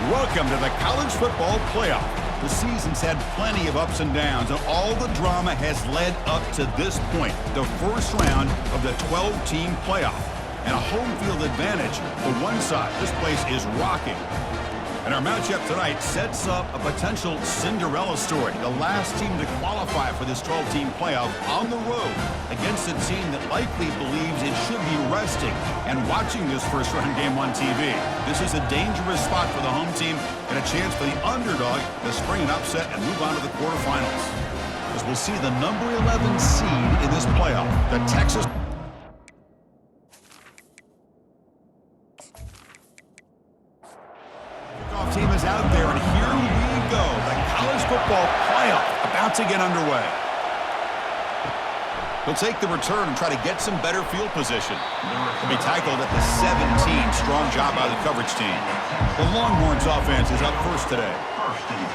Welcome to the college football playoff. The season's had plenty of ups and downs, and all the drama has led up to this point, the first round of the 12-team playoff. And a home field advantage for one side. This place is rocking. And our matchup tonight sets up a potential Cinderella story. The last team to qualify for this 12-team playoff on the road against a team that likely believes it should be resting and watching this first-round game on TV. This is a dangerous spot for the home team and a chance for the underdog to spring an upset and move on to the quarterfinals. As we'll see the number 11 seed in this playoff, the Texas team is out there, and here we go. The college football playoff about to get underway. He'll take the return and try to get some better field position. He'll be tackled at the 17. Strong job by the coverage team. The Longhorns offense is up first today.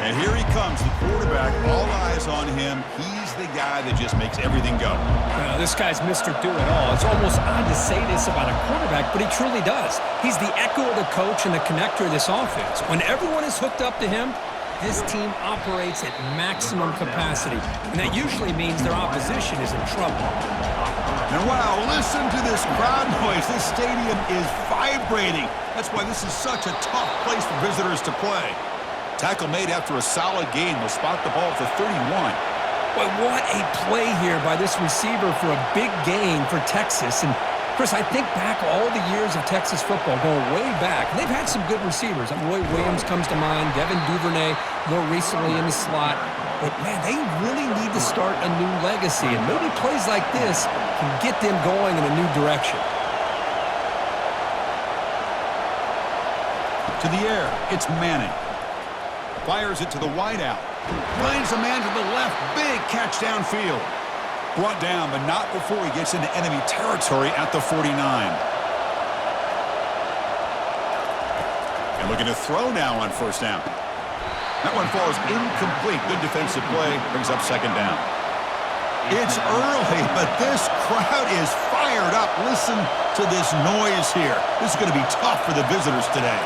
And here he comes, the quarterback. All eyes on him. He's the guy that just makes everything go. This guy's Mr. Do-It-All. It's almost odd to say this about a quarterback, but he truly does. He's the echo of the coach and the connector of this offense. When everyone is hooked up to him, this team operates at maximum capacity, and that usually means their opposition is in trouble. And wow, listen to this crowd noise. This stadium is vibrating. That's why this is such a tough place for visitors to play. Tackle made after a solid gain. Will spot the ball for 31. Boy, what a play here by this receiver for a big gain for Texas. And Chris, I think back all the years of Texas football, going way back. They've had some good receivers. Roy Williams comes to mind, Devin Duvernay more recently in the slot. But, man, they really need to start a new legacy. And maybe plays like this can get them going in a new direction. To the air, it's Manning. Fires it to the wideout. Finds a man to the left. Big catch downfield. Brought down, but not before he gets into enemy territory at the 49. And looking to throw now on first down. That one falls incomplete. Good defensive play. Brings up second down. It's early, but this crowd is fired up. Listen to this noise here. This is going to be tough for the visitors today.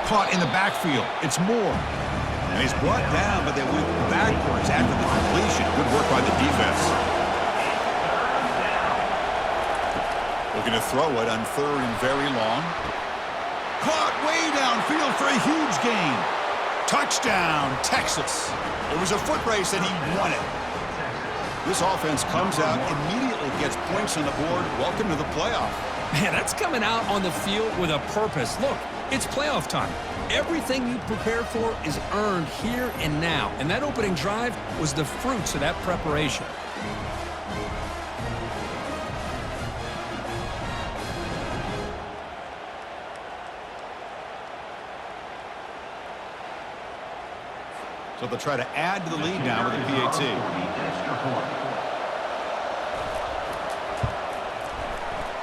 Caught in the backfield. It's Moore. And he's brought down, but they went backwards after the completion. Good work by the defense. Looking to throw it on third and very long. Caught way downfield for a huge gain. Touchdown, Texas. It was a foot race, and he won it. This offense comes out, immediately gets points on the board. Welcome to the playoff. Man, that's coming out on the field with a purpose. Look, it's playoff time. Everything you prepare for is earned here and now. And that opening drive was the fruits of that preparation. So they'll try to add to the lead now with the PAT.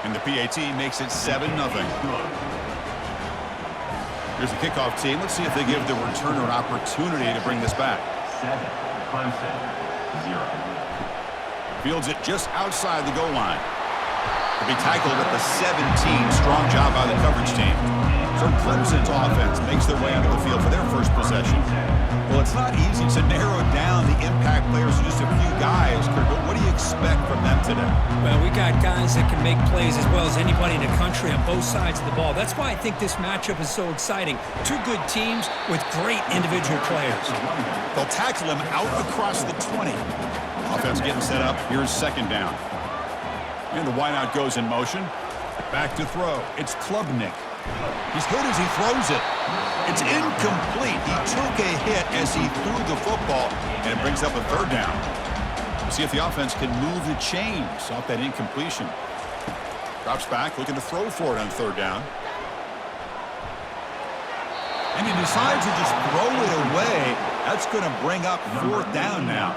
And the PAT makes it 7-0. Here's the kickoff team. Let's see if they give the returner an opportunity to bring this back. 7, Clemson, 0. Fields it just outside the goal line. To be tackled at the 17. Strong job by the coverage team. So Clemson's offense makes their way onto the field for their first possession. Well, it's not easy to narrow down the impact players to just a few guys, Kurt, but what do you expect from them today? Well, we got guys that can make plays as well as anybody in the country on both sides of the ball. That's why I think this matchup is so exciting. Two good teams with great individual players. They'll tackle him out across the 20. Offense getting set up. Here's second down. And the wideout goes in motion. Back to throw. It's Klubnik. He's hit as he throws it. It's incomplete. He took a hit as he threw the football, and it brings up a third down. We'll see if the offense can move the chains off that incompletion. Drops back, looking to throw for it on third down. And he decides to just throw it away. That's going to bring up fourth down now.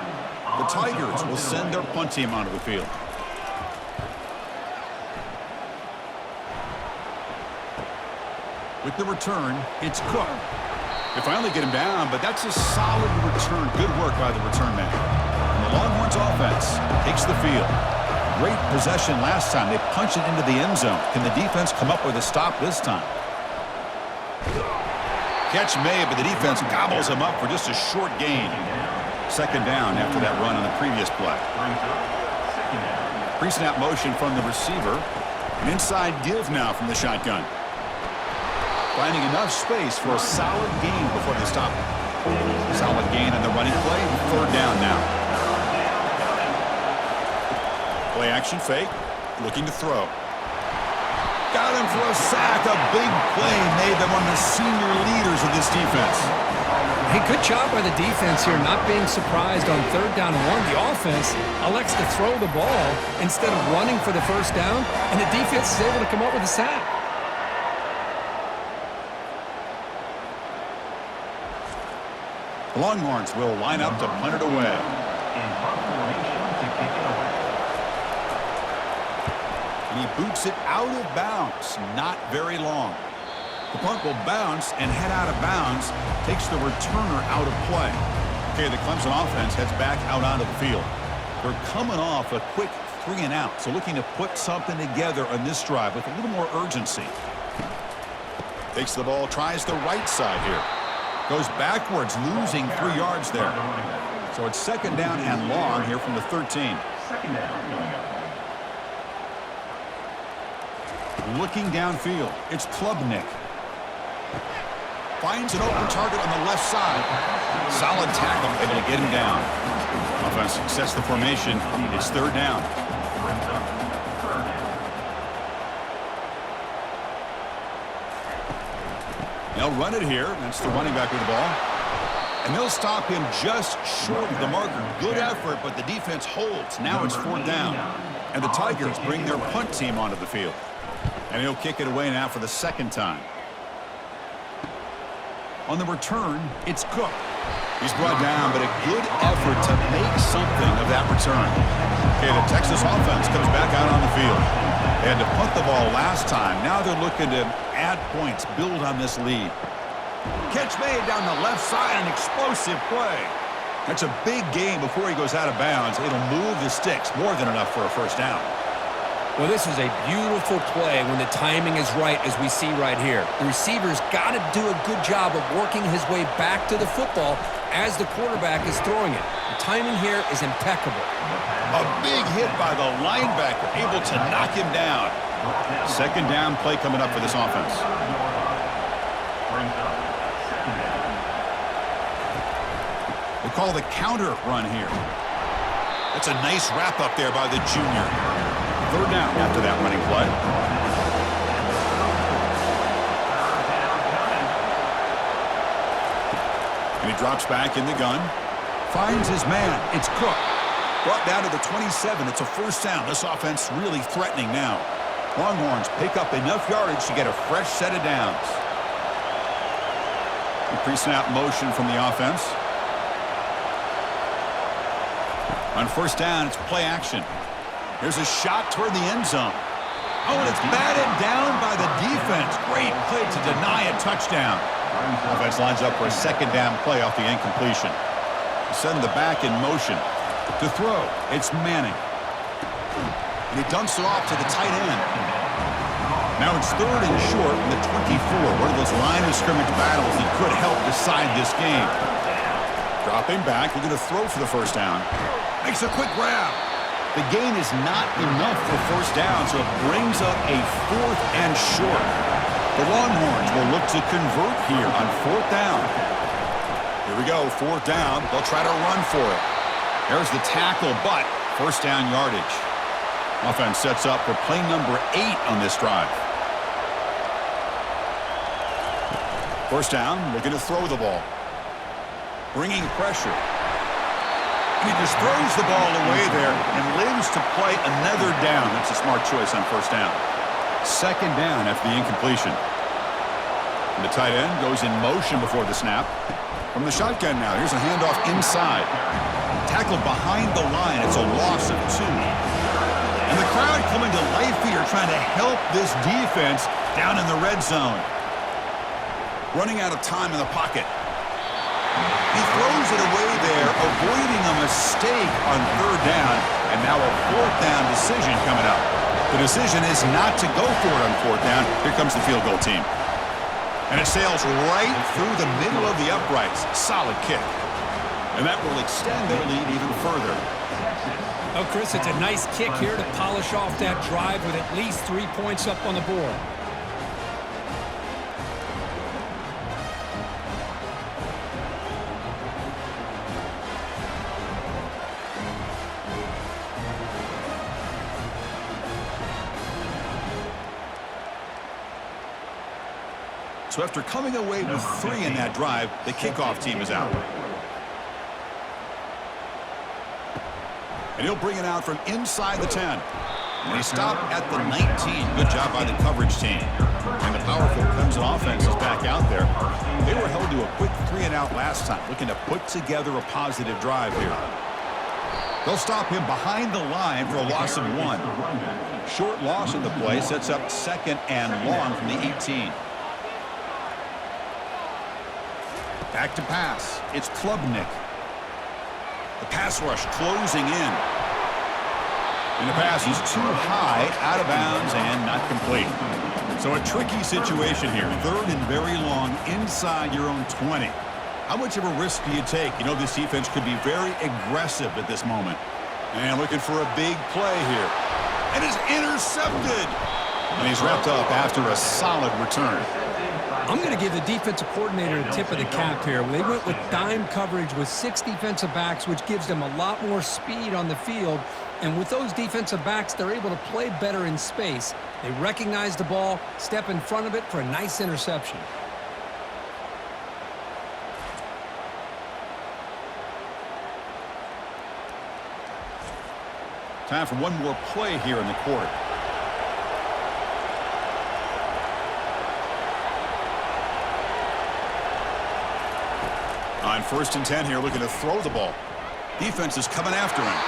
The Tigers will send their punt team onto the field. With the return, it's Cook. They finally get him down, but that's a solid return. Good work by the return man. And the Longhorns offense takes the field. Great possession last time. They punched it into the end zone. Can the defense come up with a stop this time? Catch made, but the defense gobbles him up for just a short gain. Second down after that run on the previous play. Pre-snap motion from the receiver. An inside give now from the shotgun. Finding enough space for a solid gain before they stop it. Solid gain on the running play. Third down now. Play action fake. Looking to throw. Got him for a sack. A big play made them one of the senior leaders of this defense. Hey, good job by the defense here, not being surprised on third down and 1. The offense elects to throw the ball instead of running for the first down, and the defense is able to come up with a sack. The Longhorns will line up to punt it away. And he boots it out of bounds. Not very long. The punt will bounce and head out of bounds. Takes the returner out of play. Okay, the Clemson offense heads back out onto the field. They're coming off a quick 3 and out. So looking to put something together on this drive with a little more urgency. Takes the ball, tries the right side here. Goes backwards, losing 3 yards there. So it's second down and long here from the 13. Looking downfield, it's Klubnik. Finds an open target on the left side. Solid tackle, able to get him down. Offense success the formation. It's third down. They'll run it here. That's the running back with the ball. And they'll stop him just short of the marker. Good effort, but the defense holds. Now it's fourth down. And the Tigers bring their punt team onto the field. And he'll kick it away now for the second time. On the return, it's Cook. He's brought down, but a good effort to make something of that return. Okay, the Texas offense comes back out on the field. They had to punt the ball last time. Now they're looking to add points, build on this lead. Catch made down the left side, an explosive play. That's a big gain before he goes out of bounds. It'll move the sticks, more than enough for a first down. Well, this is a beautiful play when the timing is right, as we see right here. The receiver's got to do a good job of working his way back to the football as the quarterback is throwing it. The timing here is impeccable. A big hit by the linebacker, able to knock him down. Second down play coming up for this offense. We'll call the counter run here. That's a nice wrap up there by the junior. Third down after that running play. And he drops back in the gun. Finds his man. It's Cook. Brought down to the 27. It's a first down. This offense really threatening now. Longhorns pick up enough yardage to get a fresh set of downs. Pre-snap motion from the offense. On first down, it's play action. There's a shot toward the end zone. Oh, and it's batted down by the defense. Great play to deny a touchdown. Offense lines up for a second down play off the incompletion. Send the back in motion. To throw, it's Manning. And he dumps it off to the tight end. Now it's third and short from the 24. One of those line of scrimmage battles that could help decide this game. Dropping back, looking to throw for the first down. Makes a quick grab. The gain is not enough for first down, so it brings up a fourth and short. The Longhorns will look to convert here on fourth down. Here we go, fourth down. They'll try to run for it. There's the tackle, but first down yardage. Offense sets up for play number 8 on this drive. First down, looking to throw the ball. Bringing pressure. And he just throws the ball away there and lives to play another down. That's a smart choice on first down. Second down after the incompletion. And the tight end goes in motion before the snap. From the shotgun now, here's a handoff inside. Tackled behind the line. It's a loss of 2. And the crowd coming to life here, trying to help this defense down in the red zone. Running out of time in the pocket. He throws it away there, avoiding a mistake on third down, And now a fourth down decision coming up. The decision is not to go for it on fourth down. Here comes the field goal team. And it sails right through the middle of the uprights. Solid kick. And that will extend their lead even further. Oh, Chris, it's a nice kick here to polish off that drive with at least 3 points up on the board. So after coming away with 3 in that drive, the kickoff team is out. And he'll bring it out from inside the 10. And he stopped at the 19. Good job by the coverage team. And the powerful Clemson offense is back out there. They were held to a quick 3-and-out last time, looking to put together a positive drive here. They'll stop him behind the line for a loss of 1. Short loss in the play sets up 2nd and long from the 18. Back to pass. It's Klubnik. The pass rush closing in. And the pass is too high, out of bounds, and not complete. So a tricky situation here. 3rd and very long inside your own 20. How much of a risk do you take? You know, this defense could be very aggressive at this moment. And looking for a big play here. And it's intercepted. And he's wrapped up after a solid return. I'm going to give the defensive coordinator a tip of the cap here. They went with dime coverage with 6 defensive backs, which gives them a lot more speed on the field. And with those defensive backs, they're able to play better in space. They recognize the ball, step in front of it for a nice interception. Time for one more play here in the quarter. On 1st and 10 here, looking to throw the ball. Defense is coming after him.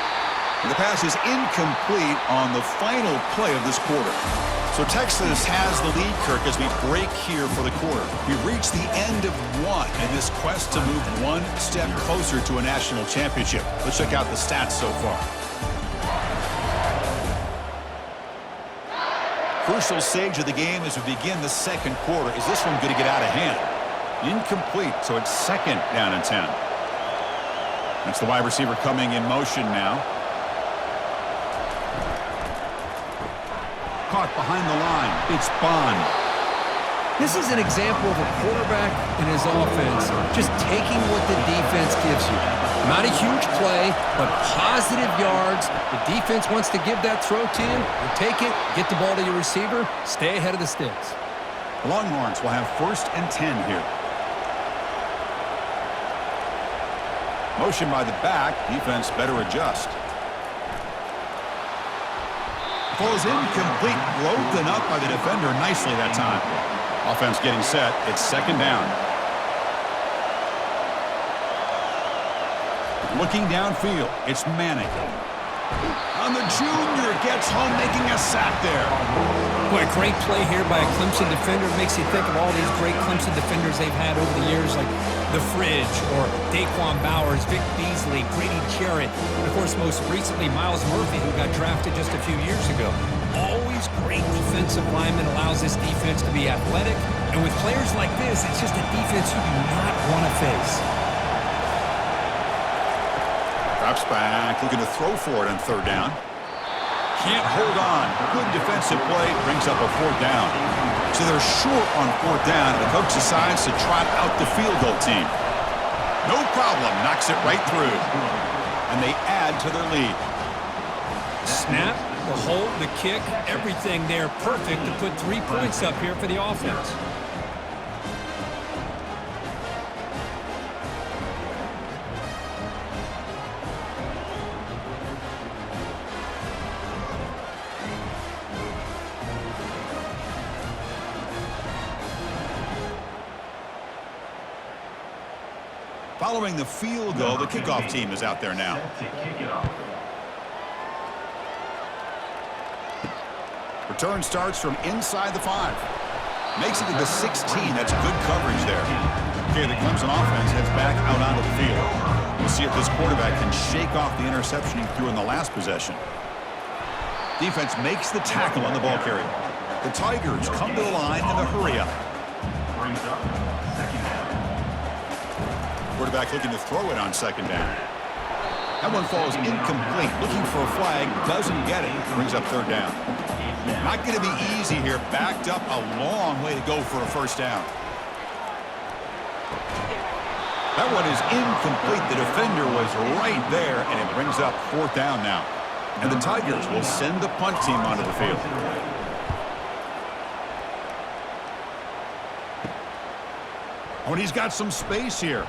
And the pass is incomplete on the final play of this quarter. So Texas has the lead, Kirk, as we break here for the quarter. We've reached the end of 1 in this quest to move 1 step closer to a national championship. Let's check out the stats so far. Crucial stage of the game as we begin the 2nd quarter. Is this one going to get out of hand? Incomplete, so it's 2nd down and 10. That's the wide receiver coming in motion now. Caught behind the line. It's Bond. This is an example of a quarterback and his offense just taking what the defense gives you. Not a huge play, but positive yards. The defense wants to give that throw to you. You take it, get the ball to your receiver, stay ahead of the sticks. The Longhorns will have 1st and 10 here. Motion by the back. Defense better adjust. Falls incomplete. Broken up by the defender nicely that time. Offense getting set. It's 2nd down. Looking downfield. It's Manning. On the junior. Gets home making a sack there. Boy, great play here by a Clemson defender. Makes you think of all these great Clemson defenders they've had over the years, like The Fridge or Daquan Bowers, Vic Beasley, Grady Jarrett, and of course most recently Miles Murphy, who got drafted just a few years ago. Always great defensive lineman, allows this defense to be athletic, and with players like this, it's just a defense you do not want to face. Drops back, looking to throw for it on 3rd down. Can't hold on. Good defensive play, brings up a 4th down. So they're short on 4th down, and the coach decides to trot out the field goal team. No problem, knocks it right through. And they add to their lead. Snap, the hold, the kick, everything there perfect to put 3 points up here for the offense. Following the field goal, the kickoff team is out there now. Return starts from inside the 5. Makes it to the 16. That's good coverage there. Okay, the Clemson offense heads back out onto the field. We'll see if this quarterback can shake off the interception he threw in the last possession. Defense makes the tackle on the ball carrier. The Tigers come to the line in the hurry-up. Brings up second down. Quarterback looking to throw it on second down. That one falls incomplete. Looking for a flag. Doesn't get it. Brings up third down. Not going to be easy here. Backed up a long way to go for a first down. That one is incomplete. The defender was right there, and it brings up fourth down now. And the Tigers will send the punt team onto the field. Oh, and he's got some space here.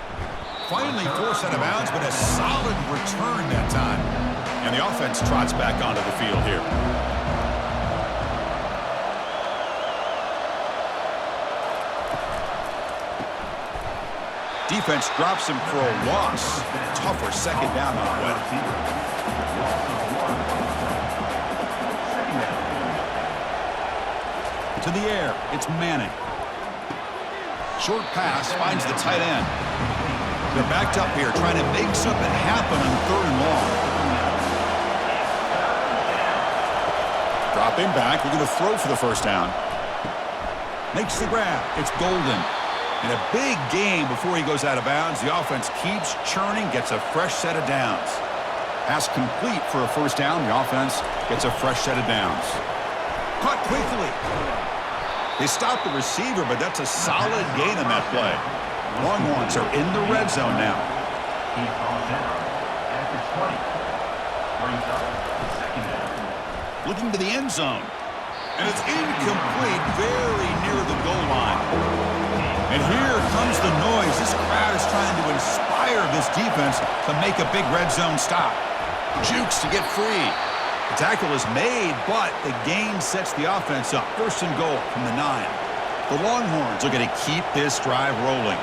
Finally forced out of bounds, but a solid return that time. And the offense trots back onto the field here. Defense drops him for a loss. Tougher second down on the way. To the air, it's Manning. Short pass finds the tight end. They're backed up here trying to make something happen on third and long. Dropping back, we're going to throw for the first down. Makes the grab. It's Golden. And a big game before he goes out of bounds. The offense keeps churning, gets a fresh set of downs. Pass complete for a first down. The offense gets a fresh set of downs. Caught quickly. They stopped the receiver, but that's a solid gain on that play. Longhorns are in the red zone now. He falls down after 20. Brings up second down. Looking to the end zone. And it's incomplete, very near the goal line. And here comes the noise. This crowd is trying to inspire this defense to make a big red zone stop. Jukes to get free. The tackle is made, but the gain sets the offense up. First and goal from the 9. The Longhorns are going to keep this drive rolling.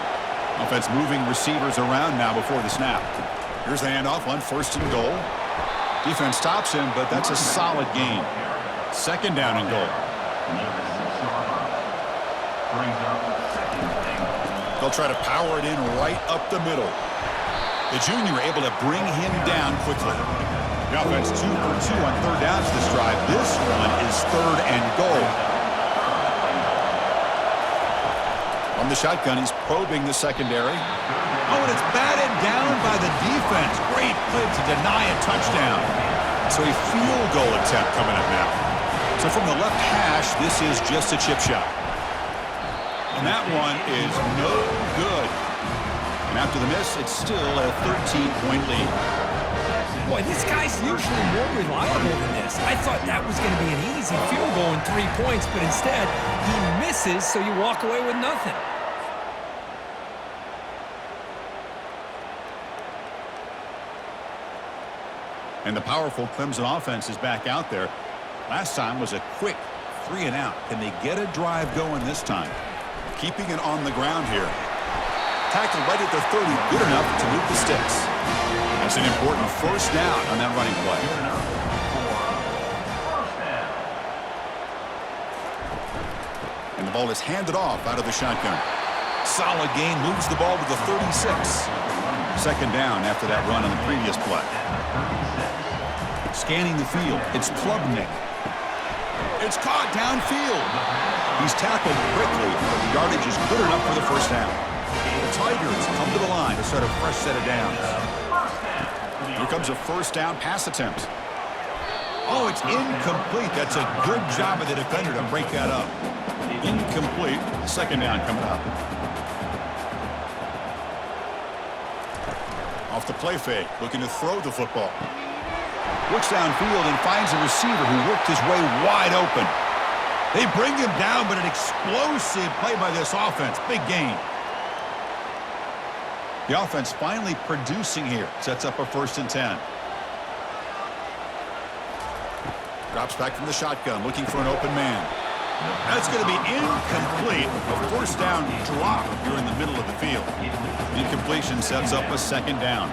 Offense moving receivers around now before the snap. Here's the handoff on first and goal. Defense stops him, but that's a solid gain. Second down and goal. They'll try to power it in right up the middle. The junior able to bring him down quickly. The offense 2 for 2 on third downs this drive. This one is third and goal. From the shotgun, he's probing the secondary. Oh, and it's batted down by the defense. Great play to deny a touchdown. So a field goal attempt coming up now. So from the left hash, this is just a chip shot. And that one is no good. And after the miss, it's still a 13-point lead. Boy, this guy's usually more reliable than this. I thought that was going to be an easy field goal in 3 points, but instead, he misses, so you walk away with nothing. And the powerful Clemson offense is back out there. Last time was a quick 3 and out. Can they get a drive going this time? Keeping it on the ground here. Tackle right at the 30, good enough to move the sticks. That's an important first down on that running play. And the ball is handed off out of the shotgun. Solid gain, moves the ball to the 36. Second down after that run on the previous play. Scanning the field, it's Klubnik. It's caught downfield. He's tackled quickly, but the yardage is good enough for the first down. The Tigers come to the line to start a fresh set of downs. Here comes a first down pass attempt. Oh, it's incomplete. That's a good job of the defender to break that up. Incomplete. Second down coming up. Off the play fake, looking to throw the football. Looks downfield and finds a receiver who worked his way wide open. They bring him down, but an explosive play by this offense. Big gain. The offense finally producing here. Sets up a first and 10. Drops back from the shotgun, looking for an open man. That's going to be incomplete. A first down drop here in the middle of the field. Incompletion sets up a second down.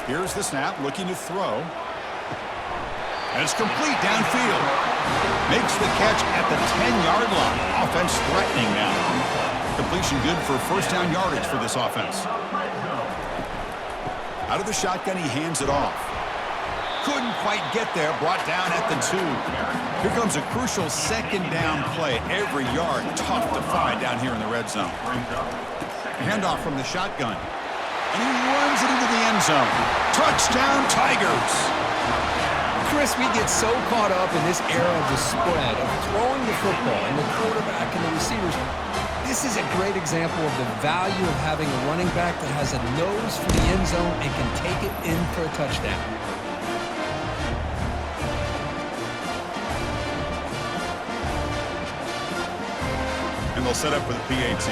Here's the snap, looking to throw. And it's complete downfield. Makes the catch at the 10-yard line. Offense threatening now. Completion good for first down yardage for this offense. Out of the shotgun, he hands it off. Couldn't quite get there, brought down at the 2. Here comes a crucial second down play. Every yard tough to find down here in the red zone. Handoff from the shotgun. And he runs it into the end zone. Touchdown, Tigers! Chris, we get so caught up in this era of the spread, of throwing the football and the quarterback and the receivers. This is a great example of the value of having a running back that has a nose for the end zone and can take it in for a touchdown. And they'll set up for the PAT.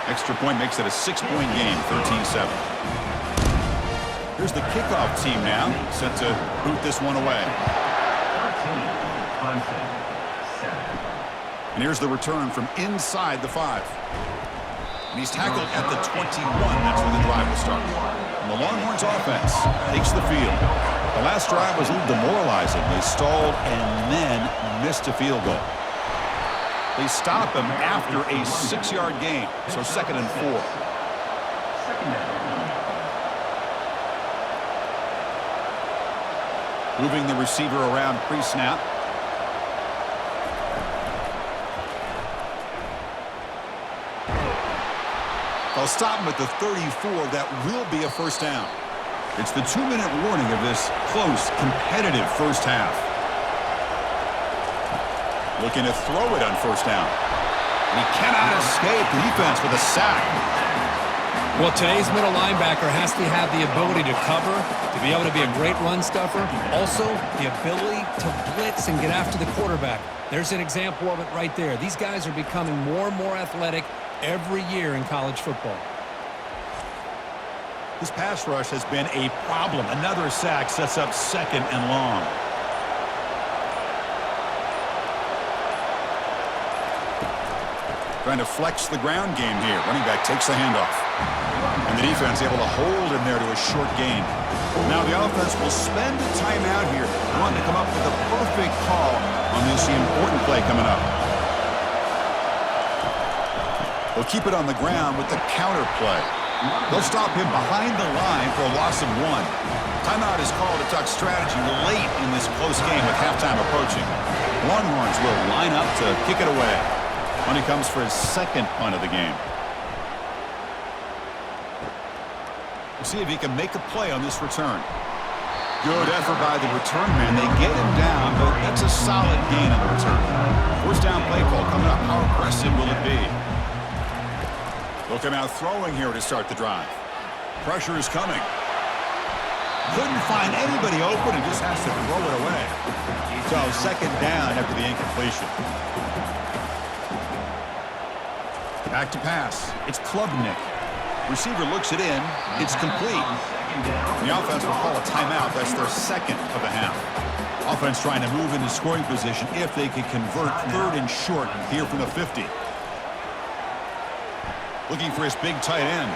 Extra point makes it a 6-point game, 13-7. Here's the kickoff team now, set to boot this one away. Clemson, 7. And here's the return from inside the 5. And he's tackled at the 21. That's where the drive will start. And the Longhorns offense takes the field. The last drive was a little demoralizing. They stalled and then missed a field goal. They stop him after a 6-yard gain, so 2nd and 4. Moving the receiver around pre-snap. They'll stop him at the 34. That will be a first down. It's the 2-minute warning of this close, competitive first half. Looking to throw it on first down. He cannot escape the defense with a sack. Well, today's middle linebacker has to have the ability to cover, to be able to be a great run stuffer. Also, the ability to blitz and get after the quarterback. There's an example of it right there. These guys are becoming more and more athletic every year in college football. This pass rush has been a problem. Another sack sets up 2nd and long. Trying to flex the ground game here. Running back takes the handoff. And the defense able to hold him there to a short gain. Now the offense will spend a timeout here. Wanting to come up with a perfect call on this important play coming up. They'll keep it on the ground with the counter play. They'll stop him behind the line for a loss of 1. Timeout is called to talk strategy late in this close game with halftime approaching. Longhorns will line up to kick it away. When he comes for his 2nd punt of the game. We'll see if he can make a play on this return. Good effort by the return man. They get him down, but that's a solid gain on the return. First down play call coming up. How aggressive will it be? They'll come out throwing here to start the drive. Pressure is coming. Couldn't find anybody open and just has to throw it away. So 2nd down after the incompletion. Back to pass. It's Klubnik. Receiver looks it in. It's complete. The offense will call a timeout. That's their 2nd of the half. Offense trying to move into scoring position if they can convert 3rd and short here from the 50. Looking for his big tight end.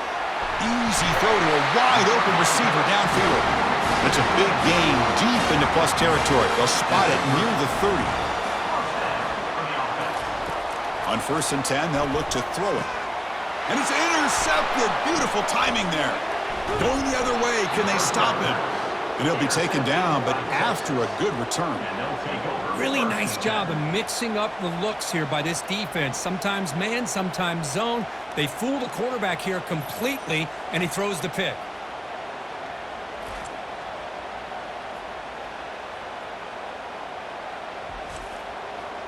Easy throw to a wide open receiver downfield. That's a big gain deep into plus territory. They'll spot it near the 30. On 1st and 10, they'll look to throw it. And it's intercepted. Beautiful timing there. Going the other way, can they stop him? And he'll be taken down, but after a good return. Really nice job of mixing up the looks here by this defense. Sometimes man, sometimes zone. They fool the quarterback here completely, and he throws the pick.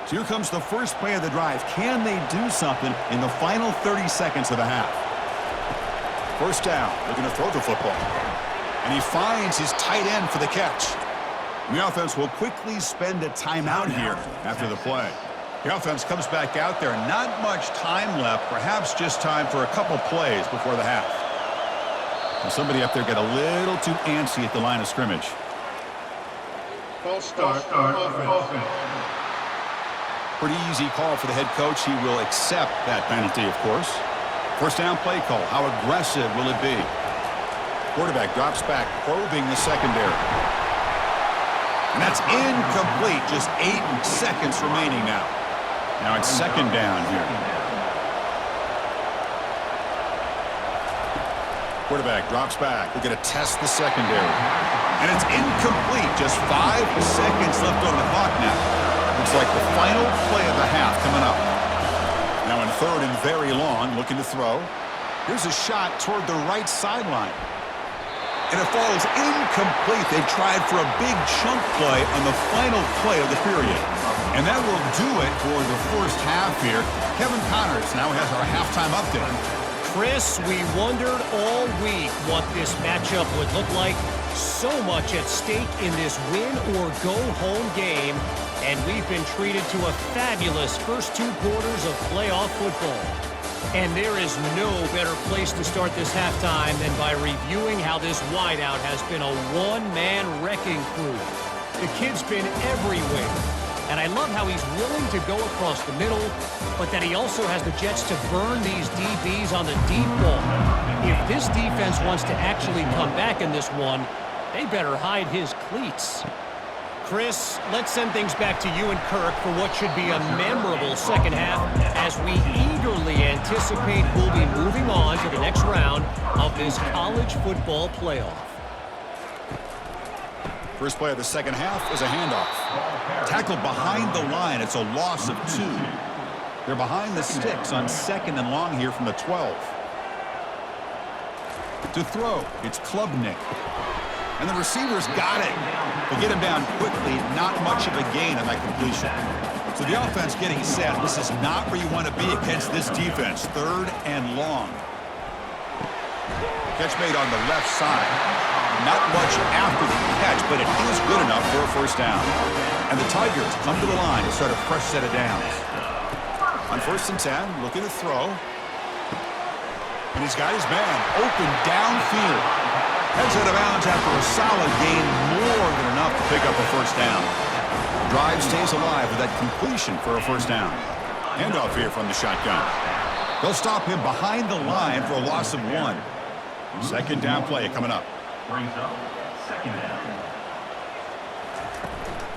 So here comes the first play of the drive. Can they do something in the final 30 seconds of the half? First down. Looking to throw the football. And he finds his tight end for the catch. And the offense will quickly spend a timeout here after the play. The offense comes back out there. Not much time left. Perhaps just time for a couple plays before the half. And somebody up there got a little too antsy at the line of scrimmage. False start. Offense. Pretty easy call for the head coach. He will accept that penalty, of course. First down play call. How aggressive will it be? Quarterback drops back, probing the secondary. And that's incomplete. Just 8 seconds remaining now. Now it's 2nd down here. Quarterback drops back. We're going to test the secondary. And it's incomplete. Just 5 seconds left on the clock now. Looks like the final play of the half coming up. Now in third and very long, looking to throw. Here's a shot toward the right sideline. And it falls incomplete. They tried for a big chunk play on the final play of the period. And that will do it for the first half here. Kevin Connors now has our halftime update. Chris, we wondered all week what this matchup would look like. So much at stake in this win-or-go-home game, and we've been treated to a fabulous first 2 quarters of playoff football. And there is no better place to start this halftime than by reviewing how this wideout has been a one-man wrecking crew. The kid's been everywhere. And I love how he's willing to go across the middle, but that he also has the jets to burn these DBs on the deep ball. If this defense wants to actually come back in this one, they better hide his cleats. Chris, let's send things back to you and Kirk for what should be a memorable second half as we eagerly anticipate we'll be moving on to the next round of this college football playoff. First play of the second half is a handoff. Tackled behind the line. It's a loss of 2. They're behind the sticks on second and long here from the 12. To throw, it's Klubnik. And the receivers got it. They get him down quickly. Not much of a gain on that completion. So the offense getting set. This is not where you want to be against this defense. Third and long. Catch made on the left side. Not much after the catch, but it is good enough for a first down. And the Tigers come to the line to start a fresh set of downs. On 1st and 10, looking to throw. And he's got his man open downfield. Heads out of bounds after a solid gain, more than enough to pick up a first down. The drive stays alive with that completion for a first down. Handoff here from the shotgun. They'll stop him behind the line for a loss of 1. Second down play coming up. Brings up second down.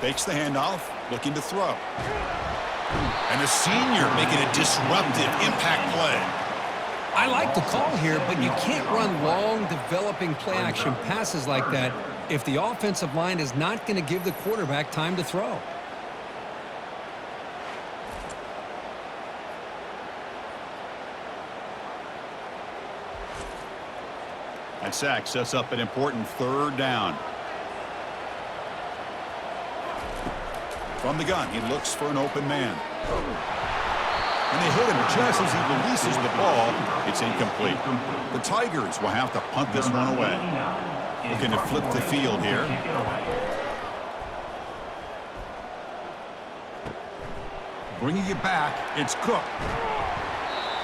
Fakes the handoff, looking to throw. And the senior making a disruptive impact play. I like the call here, but you can't run long, developing play-action passes like that if the offensive line is not going to give the quarterback time to throw. That sack sets up an important third down. From the gun, he looks for an open man. And they hit him just as he releases the ball. It's incomplete. The Tigers will have to punt this one away. Looking to flip the field here. Bringing it back, it's Cook.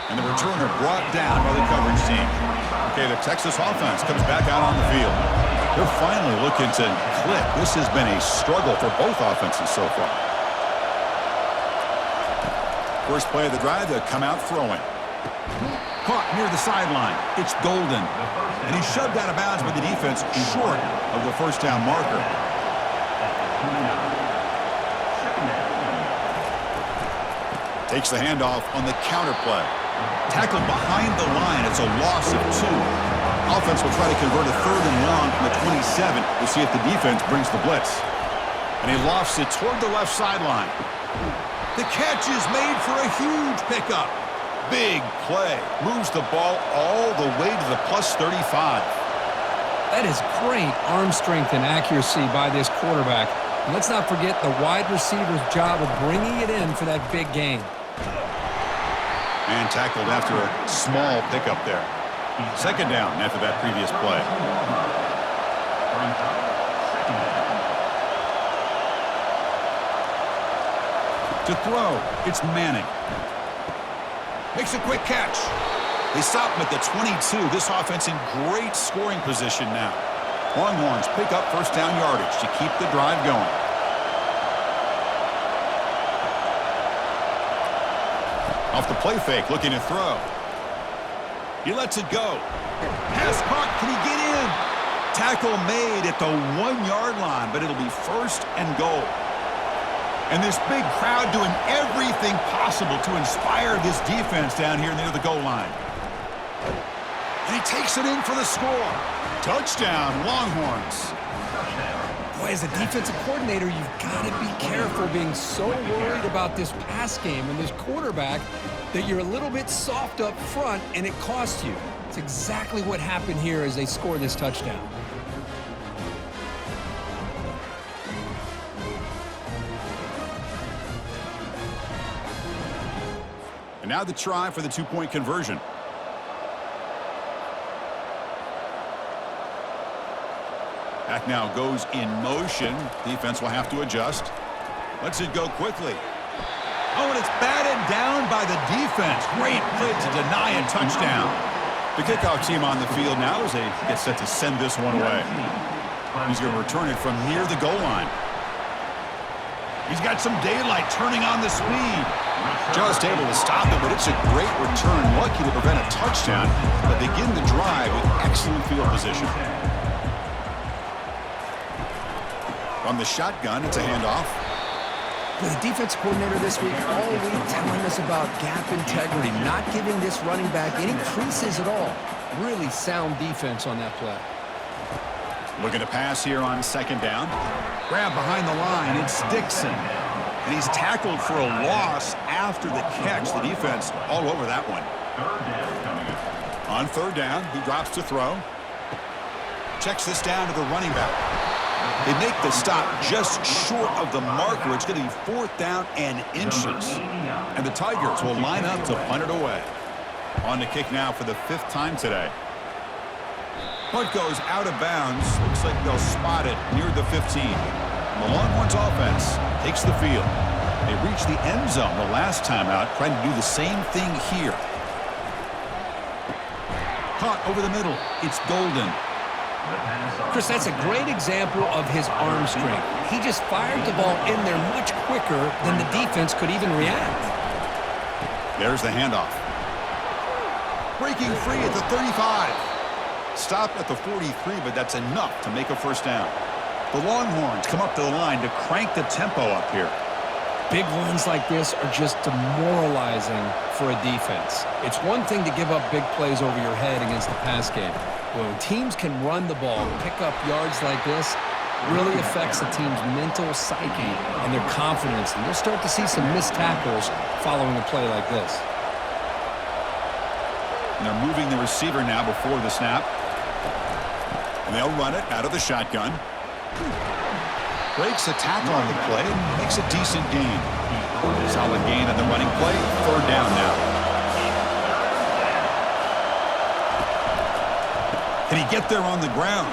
And the returner brought down by the coverage team. Okay, the Texas offense comes back out on the field. They're finally looking to click. This has been a struggle for both offenses so far. First play of the drive, they'll come out throwing. Caught near the sideline. It's Golden. And he's shoved out of bounds by the defense short of the first down marker. Takes the handoff on the counter play. Tackled behind the line. It's a loss of 2. Offense will try to convert a third and long from the 27. We'll see if the defense brings the blitz. And he lofts it toward the left sideline. The catch is made for a huge pickup. Big play. Moves the ball all the way to the plus 35. That is great arm strength and accuracy by this quarterback. And let's not forget the wide receiver's job of bringing it in for that big gain. And tackled after a small pickup there. Second down after that previous play. To throw, it's Manning. Makes a quick catch. They stop him at the 22. This offense in great scoring position now. Longhorns pick up first down yardage to keep the drive going. Off the play fake, looking to throw. He lets it go. Pass caught. Can he get in? Tackle made at the 1-yard line, but it'll be first and goal. And this big crowd doing everything possible to inspire this defense down here near the goal line. And he takes it in for the score. Touchdown, Longhorns. Boy, as a defensive coordinator, you've got to be careful being so worried about this pass game and this quarterback that you're a little bit soft up front and it costs you. It's exactly what happened here as they score this touchdown. And now the try for the two-point conversion. Back now goes in motion. Defense will have to adjust. Lets it go quickly. Oh, and it's batted down by the defense. Great play to deny a touchdown. The kickoff team on the field now as they get set to send this one away. He's going to return it from near the goal line. He's got some daylight turning on the speed. Just able to stop it, but it's a great return. Lucky to prevent a touchdown, but begin the drive with excellent field position. From the shotgun, it's a handoff. With the defense coordinator this week, all week telling us about gap integrity, not giving this running back any creases at all. Really sound defense on that play. Looking to pass here on second down. Grab behind the line, it's Dixon. And he's tackled for a loss after the catch. The defense all over that one. On third down, he drops to throw. Checks this down to the running back. They make the stop just short of the marker. It's going to be fourth down and inches. And the Tigers will line up to punt it away. On to kick now for the fifth time today. Punt goes out of bounds. Looks like they'll spot it near the 15. And the Longhorns offense takes the field. They reached the end zone the last time out, trying to do the same thing here. Caught over the middle. It's Golden. Chris, that's a great example of his arm strength. He just fired the ball in there much quicker than the defense could even react. There's the handoff. Breaking free at the 35. Stop at the 43, but that's enough to make a first down. The Longhorns come up to the line to crank the tempo up here. Big runs like this are just demoralizing for a defense. It's one thing to give up big plays over your head against the pass game. When teams can run the ball, pick up yards like this, really affects the team's mental psyche and their confidence. And you'll start to see some missed tackles following a play like this. And they're moving the receiver now before the snap. And they'll run it out of the shotgun. Breaks a tackle on the play and makes a decent gain. Solid gain on the running play. Third down now. Can he get there on the ground?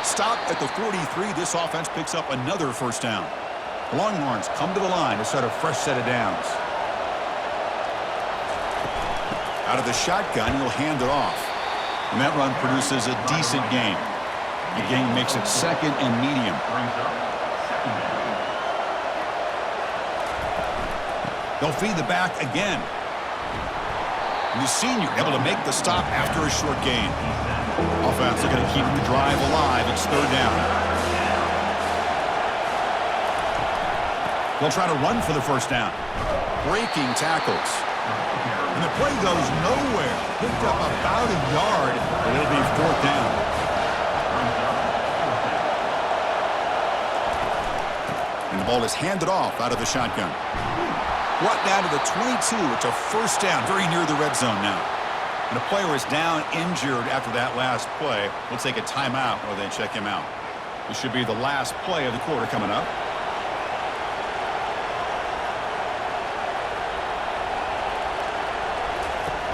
Stop at the 43. This offense picks up another first down. The Longhorns come to the line to start a fresh set of downs. Out of the shotgun, he'll hand it off. And that run produces a decent gain. The gain makes it second and medium. They'll feed the back again. And the senior able to make the stop after a short gain. Offense are going to keep the drive alive. It's third down. They'll try to run for the first down. Breaking tackles. And the play goes nowhere. Picked up about a yard, but it'll be fourth down. And the ball is handed off out of the shotgun. Brought down to the 22. It's a first down, very near the red zone now. And a player is down injured after that last play. We'll take a timeout while they check him out. This should be the last play of the quarter coming up.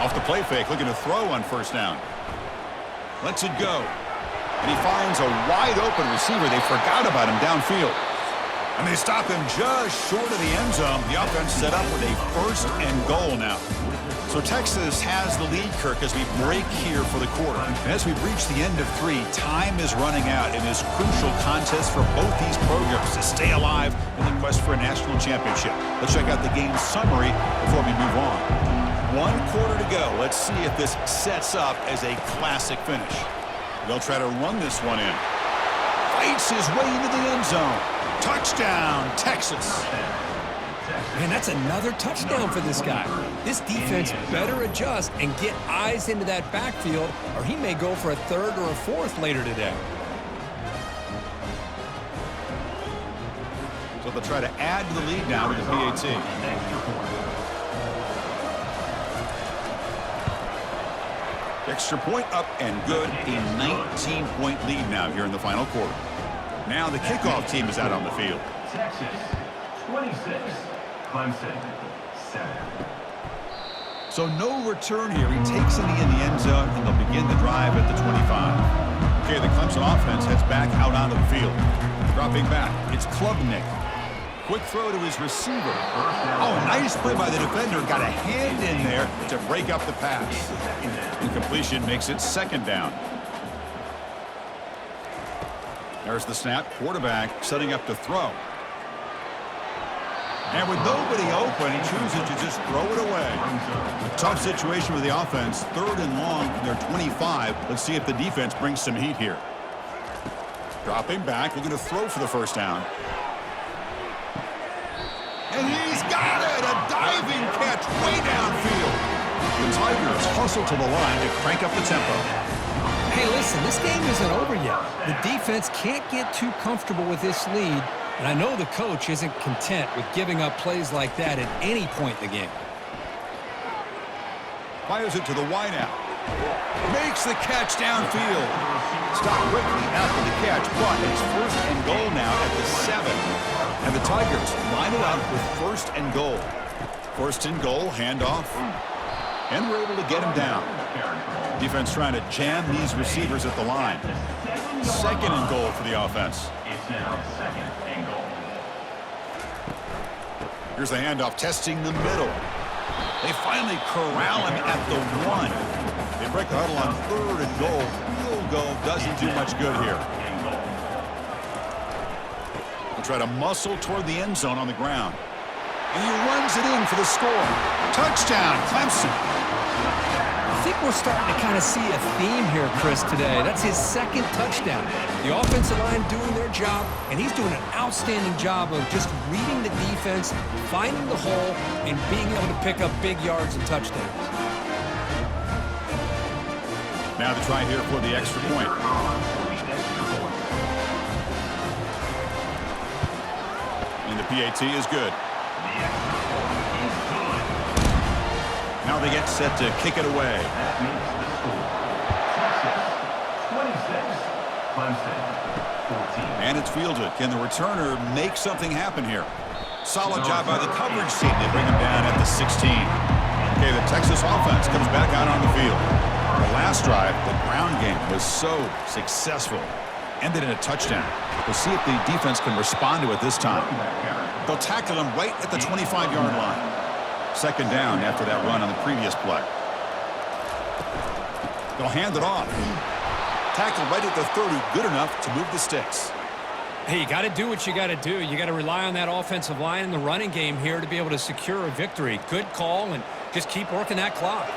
Off the play fake, looking to throw on first down. Lets it go. And he finds a wide open receiver. They forgot about him downfield. And they stop him just short of the end zone. The offense set up with a first and goal now. So Texas has the lead, Kirk, as we break here for the quarter. And as we reach the end of three, time is running out in this crucial contest for both these programs to stay alive in the quest for a national championship. Let's check out the game summary before we move on. 1 quarter to go. Let's see if this sets up as a classic finish. They'll try to run this one in. Fights his way into the end zone. Touchdown, Texas. Man, that's another touchdown for this guy. This defense better adjust and get eyes into that backfield, or he may go for a third or a fourth later today. So they'll try to add to the lead now with the PAT. Extra point up and good. A 19-point lead now here in the final quarter. Now the kickoff team is out on the field. Texas 26, Clemson 7. So no return here. He takes it in the end zone, and they'll begin the drive at the 25. Okay, the Clemson offense heads back out onto the field. Dropping back, it's Klubnik. Quick throw to his receiver. Oh, nice play by the defender. Got a hand in there to break up the pass. Incompletion makes it second down. There's the snap. Quarterback setting up to throw. And with nobody open, he chooses to just throw it away. A tough situation with the offense. 3rd and long from their 25. Let's see if the defense brings some heat here. Dropping back, looking to throw for the first down. And he's got it! A diving catch way downfield. The Tigers hustle to the line to crank up the tempo. Hey, listen, this game isn't over yet. The defense can't get too comfortable with this lead, and I know the coach isn't content with giving up plays like that at any point in the game. Fires it to the wideout. Makes the catch downfield. Stopped quickly after the catch, but it's 1st and goal now at the 7. And the Tigers line it up with 1st and goal. 1st and goal, handoff. And we're able to get him down. Defense trying to jam these receivers at the line. 2nd and goal for the offense. It's now 2nd and goal. Here's the handoff, testing the middle. They finally corral him at the 1. They break the huddle on 3rd and goal. Field goal doesn't do much good here. They'll try to muscle toward the end zone on the ground. And he runs it in for the score. Touchdown, Clemson. I think we're starting to kind of see a theme here, Chris, today. That's his 2nd touchdown. The offensive line doing their job, and he's doing an outstanding job of just reading the defense, finding the hole, and being able to pick up big yards and touchdowns. Now to try here for the extra point. And the PAT is good. Now they get set to kick it away. That makes the score. Texas 26, Clemson 14. And it's fielded. Can the returner make something happen here? Solid job by the coverage team. They bring him down at the 16. Okay, the Texas offense comes back out on the field. The last drive, the ground game was so successful. Ended in a touchdown. We'll see if the defense can respond to it this time. They'll tackle him right at the 25-yard line. 2nd down after that run on the previous play. They'll hand it off. Tackled right at the 30, good enough to move the sticks. Hey, you got to do what you got to do. You got to rely on that offensive line in the running game here to be able to secure a victory. Good call, and just keep working that clock.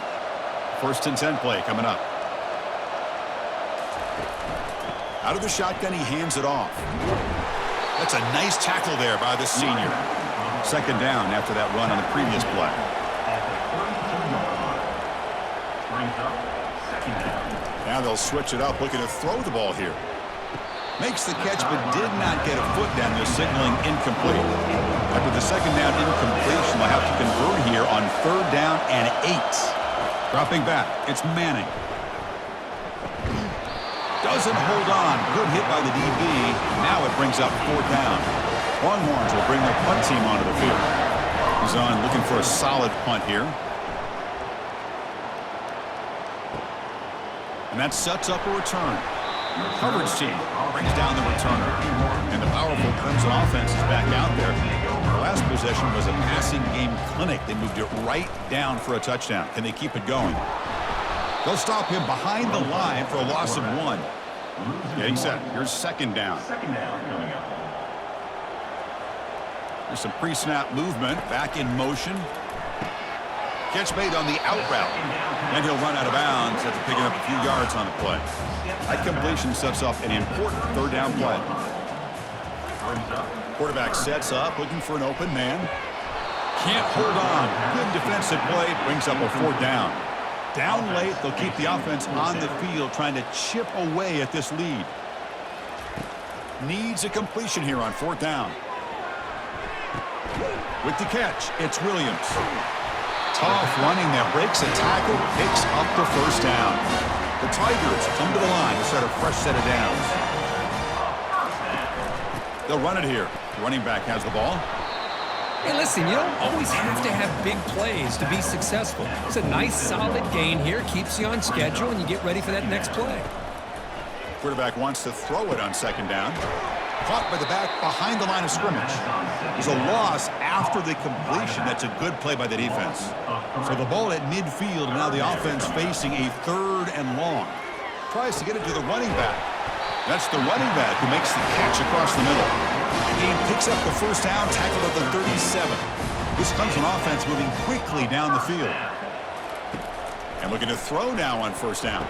1st and 10 play coming up. Out of the shotgun, he hands it off. That's a nice tackle there by the senior. 2nd down after that run on the previous play. Now they'll switch it up, looking to throw the ball here. Makes the catch, but did not get a foot down there, signaling incomplete. After the 2nd down incompletion, they'll have to convert here on 3rd down and 8. Dropping back, it's Manning. Doesn't hold on. Good hit by the DB. Now it brings up 4th down. Longhorns will bring their punt team onto the field. He's on looking for a solid punt here. And that sets up a return. Coverage team brings down the returner. And the powerful Clemson offense is back out there. The last possession was a passing game clinic. They moved it right down for a touchdown. Can they keep it going? They'll stop him behind the line for a loss of 1. Getting set. Here's 2nd down. 2nd down coming up. There's some pre-snap movement. Back in motion. Catch made on the out route. And he'll run out of bounds after picking up a few yards on the play. That completion sets up an important 3rd down play. Quarterback sets up, looking for an open man. Can't hold on. Good defensive play. Brings up a 4th down. Down late, they'll keep the offense on the field trying to chip away at this lead. Needs a completion here on 4th down. With the catch, it's Williams. Tough running that breaks a tackle, picks up the 1st down. The Tigers come to the line to start a fresh set of downs. They'll run it here. The running back has the ball. Hey, listen, you don't always have to have big plays to be successful. It's a nice, solid gain here. Keeps you on schedule, and you get ready for that next play. Quarterback wants to throw it on 2nd down. Caught by the back behind the line of scrimmage. There's a loss after the completion. That's a good play by the defense. So the ball at midfield, and now the offense facing a 3rd and long. Tries to get it to the running back. That's the running back who makes the catch across the middle. The game picks up the 1st down, tackled at the 37. This comes from offense moving quickly down the field. And looking to throw now on 1st down.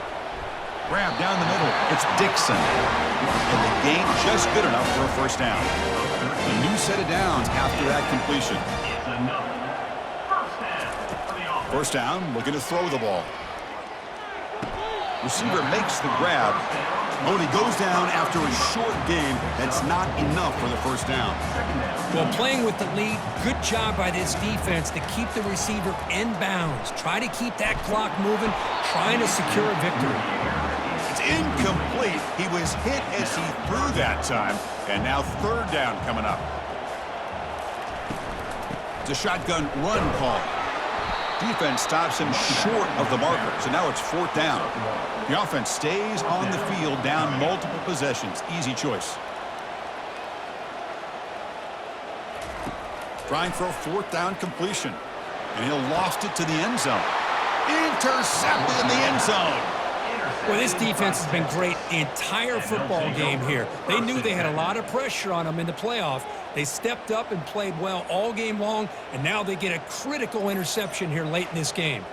Grab down the middle. It's Dixon. And the gain just good enough for a 1st down. A new set of downs after that completion. 1st down, looking to throw the ball. Receiver makes the grab. Oh, he goes down after a short gain. That's not enough for the 1st down. Well, playing with the lead, good job by this defense to keep the receiver in bounds. Try to keep that clock moving, trying to secure a victory. It's incomplete. He was hit as he threw that time. And now 3rd down coming up. It's a shotgun run call. Defense stops him short of the marker. So now it's 4th down. The offense stays on the field down multiple possessions. Easy choice. Trying for a 4th down completion. And he'll loft it to the end zone. Intercepted in the end zone. Well, this defense has been great the entire football game here. They knew they had a lot of pressure on them in the playoff. They stepped up and played well all game long, and now they get a critical interception here late in this game.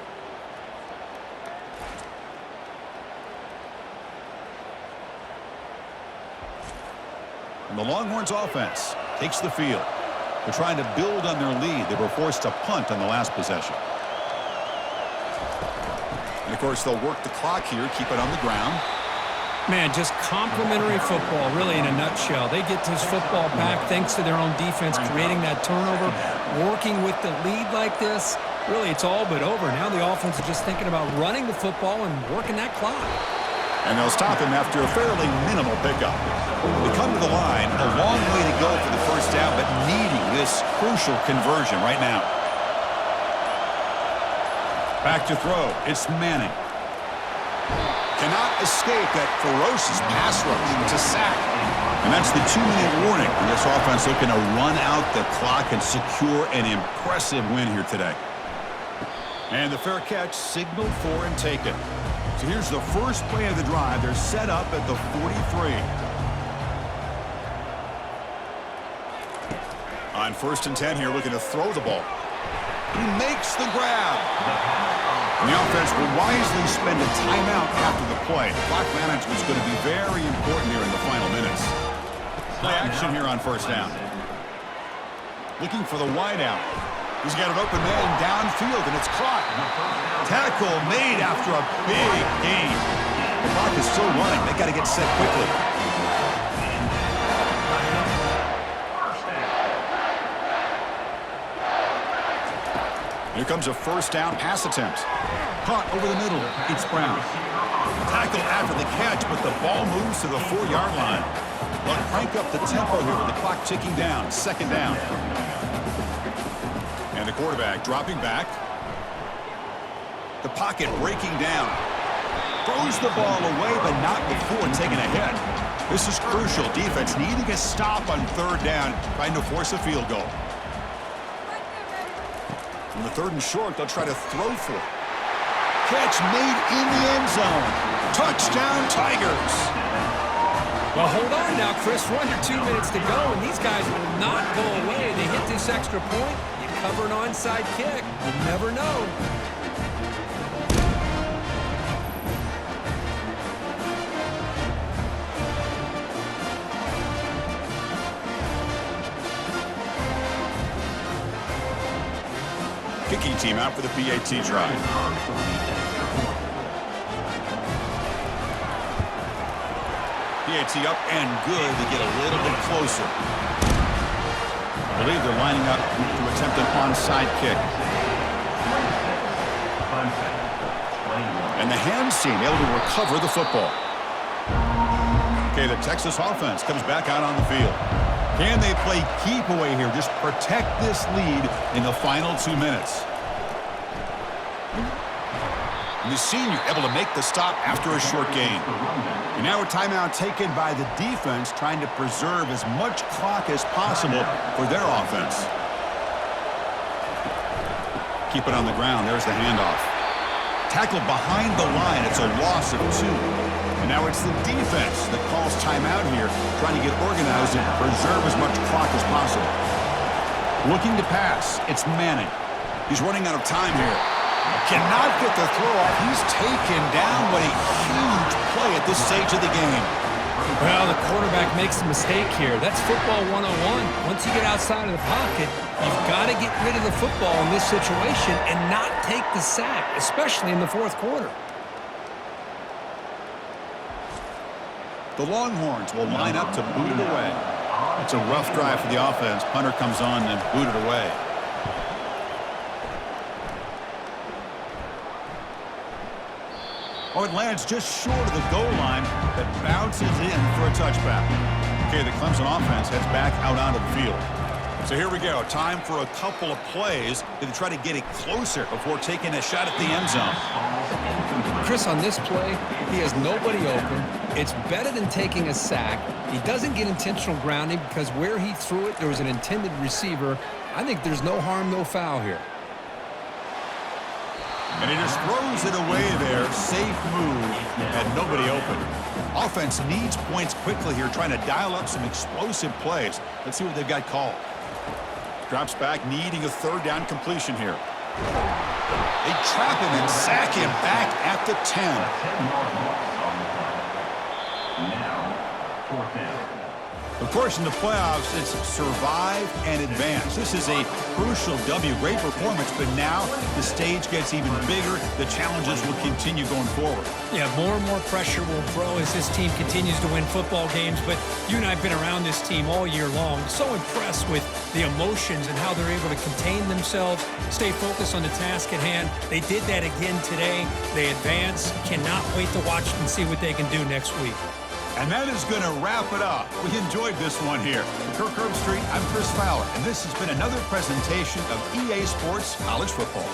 And the Longhorns offense takes the field. They're trying to build on their lead. They were forced to punt on the last possession. And, of course, they'll work the clock here, keep it on the ground. Man, just complimentary football, really, in a nutshell. They get this football back thanks to their own defense, creating that turnover, working with the lead like this. Really, it's all but over. Now the offense is just thinking about running the football and working that clock. And they'll stop him after a fairly minimal pickup. They come to the line, a long way to go for the 1st down, but needing this crucial conversion right now. Back to throw. It's Manning. Cannot escape that ferocious pass rush. It's a sack. And that's the 2-minute warning. And this offense looking to run out the clock and secure an impressive win here today. And the fair catch signaled for and taken. So here's the first play of the drive. They're set up at the 43. On 1st and 10 here, looking to throw the ball. He makes the grab. And the offense will wisely spend a timeout after the play. Clock management is going to be very important here in the final minutes. Play action here on 1st down. Looking for the wideout. He's got an open man downfield, and it's caught. Tackle made after a big gain. The clock is still running. They got to get set quickly. Here comes a 1st down pass attempt. Caught over the middle. It's Brown. Tackle after the catch, but the ball moves to the 4-yard line. They'll crank up the tempo here with the clock ticking down. 2nd down. And the quarterback dropping back. The pocket breaking down. Throws the ball away, but not before taking a hit. This is crucial. Defense needing a stop on 3rd down, trying to force a field goal. On the 3rd and short, they'll try to throw for it. Catch made in the end zone. Touchdown, Tigers. Well, hold on now, Chris. We're under 2 minutes to go, and these guys will not go away. They hit this extra point. You cover an onside kick. You never know. kicking team out for the PAT try. PAT up and good to get a little bit closer. I believe they're lining up to attempt an onside kick. And the hands team able to recover the football. Okay, the Texas offense comes back out on the field. Can they play keep away here? Just protect this lead in the final 2 minutes. And the senior able to make the stop after a short gain. And now a timeout taken by the defense, trying to preserve as much clock as possible for their offense. Keep it on the ground. There's the handoff. Tackled behind the line. It's a loss of 2. And now it's the defense that calls timeout here, trying to get organized and preserve as much clock as possible. Looking to pass. It's Manning. He's running out of time here. Cannot get the throw off. He's taken down. What a huge play at this stage of the game. Well, the quarterback makes a mistake here. That's football 101. Once you get outside of the pocket, you've got to get rid of the football in this situation and not take the sack, especially in the fourth quarter. The Longhorns will line up to boot it away. It's a rough drive for the offense. Hunter comes on and boot it away. Oh, it lands just short of the goal line, but bounces in for a touchback. Okay, the Clemson offense heads back out onto the field. So here we go. Time for a couple of plays to try to get it closer before taking a shot at the end zone. Chris, on this play, he has nobody open. It's better than taking a sack. He doesn't get intentional grounding because where he threw it, there was an intended receiver. I think there's no harm, no foul here. And he just throws it away there. Safe move and nobody open. Offense needs points quickly here, trying to dial up some explosive plays. Let's see what they've got called. Drops back, needing a third down completion here. They trap him and sack him back at the 10. Now, fourth down. Of course, in the playoffs, it's survive and advance. This is a crucial W. Great performance, but now the stage gets even bigger. The challenges will continue going forward. Yeah, more and more pressure will grow as this team continues to win football games. But you and I have been around this team all year long. So impressed with the emotions and how they're able to contain themselves, stay focused on the task at hand. They did that again today. They advance. Cannot wait to watch and see what they can do next week. And that is going to wrap it up. We enjoyed this one here. For Kirk Herbstreit, I'm Chris Fowler, and this has been another presentation of EA Sports College Football.